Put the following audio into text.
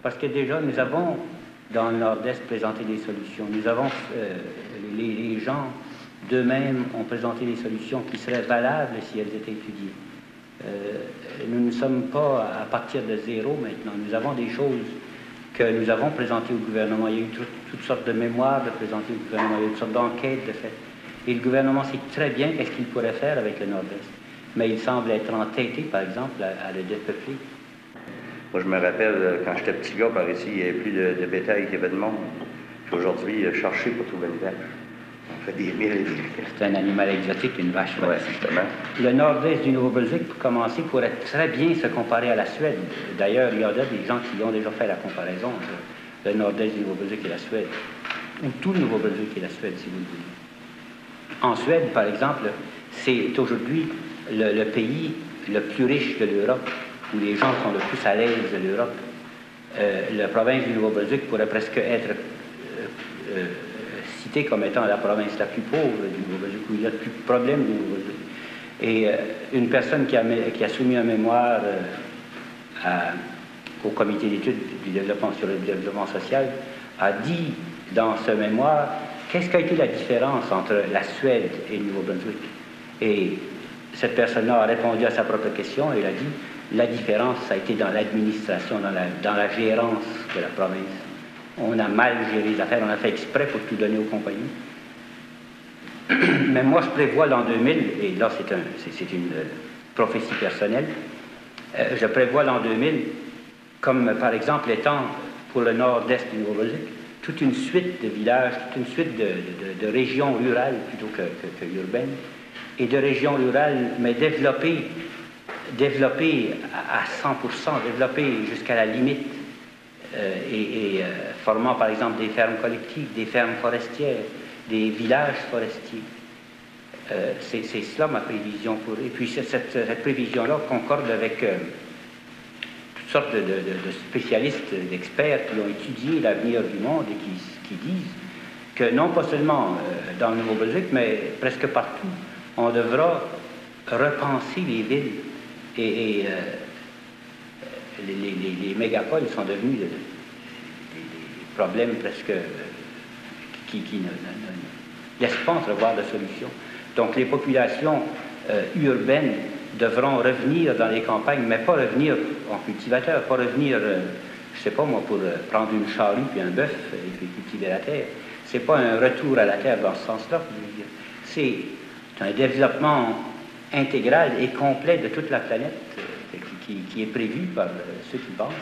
Parce que déjà, nous avons, dans le Nord-Est, présenté des solutions. Nous avons, les gens d'eux-mêmes ont présenté des solutions qui seraient valables si elles étaient étudiées. Nous ne sommes pas à partir de zéro maintenant. Nous avons des choses que nous avons présentées au gouvernement. Il y a eu toutes sortes de mémoires de présentées au gouvernement, il y a eu toutes sortes d'enquêtes de fait. Et le gouvernement sait très bien qu'est-ce qu'il pourrait faire avec le Nord-Est. Mais il semble être entêté, par exemple, à le dépeupler. Moi, je me rappelle, quand j'étais petit gars par ici, il n'y avait plus de bétail qu'il y avait de monde. Puis aujourd'hui, chercher pour trouver une vache. On fait des mille et des mille. C'est un animal exotique, une vache. Oui, justement. Le nord-est du Nouveau-Brunswick, pour commencer, pourrait très bien se comparer à la Suède. D'ailleurs, il y a des gens qui ont déjà fait la comparaison entre le nord-est du Nouveau-Brunswick et la Suède. Ou tout le Nouveau-Brunswick et la Suède, si vous le voulez. En Suède, par exemple, c'est aujourd'hui le pays le plus riche de l'Europe, où les gens sont le plus à l'aise de l'Europe. La province du Nouveau-Brunswick pourrait presque être citée comme étant la province la plus pauvre du Nouveau-Brunswick, où il y a le plus de problèmes du Nouveau-Brunswick. Et une personne qui a soumis un mémoire au comité d'études du développement sur le développement social a dit dans ce mémoire qu'est-ce qu'a été la différence entre la Suède et le Nouveau-Brunswick. Et cette personne-là a répondu à sa propre question et elle a dit la différence, ça a été dans l'administration, dans la gérance de la province. On a mal géré les affaires, on a fait exprès pour tout donner aux compagnies. Mais moi, je prévois l'an 2000, et là, c'est une prophétie personnelle, je prévois l'an 2000 comme, par exemple, étant pour le nord-est du Nouveau-Brunswick, toute une suite de villages, toute une suite de régions rurales plutôt que urbaines, et de régions rurales, mais développées à 100%, développées jusqu'à la limite, formant par exemple des fermes collectives, des fermes forestières, des villages forestiers. C'est cela ma prévision pour eux. Et puis cette prévision-là concorde avec toutes sortes de spécialistes, d'experts qui ont étudié l'avenir du monde et qui disent que non pas seulement dans le Nouveau-Brunswick, mais presque partout, on devra repenser les villes et les mégapoles sont devenus des problèmes presque qui ne laissent pas entrevoir de solution. Donc les populations urbaines devront revenir dans les campagnes, mais pas revenir en cultivateur, pas revenir, je sais pas moi, pour prendre une charrue puis un bœuf et puis cultiver la terre. C'est pas un retour à la terre dans ce sens-là, c'est un développement intégral et complet de toute la planète qui est prévu par ceux qui pensent.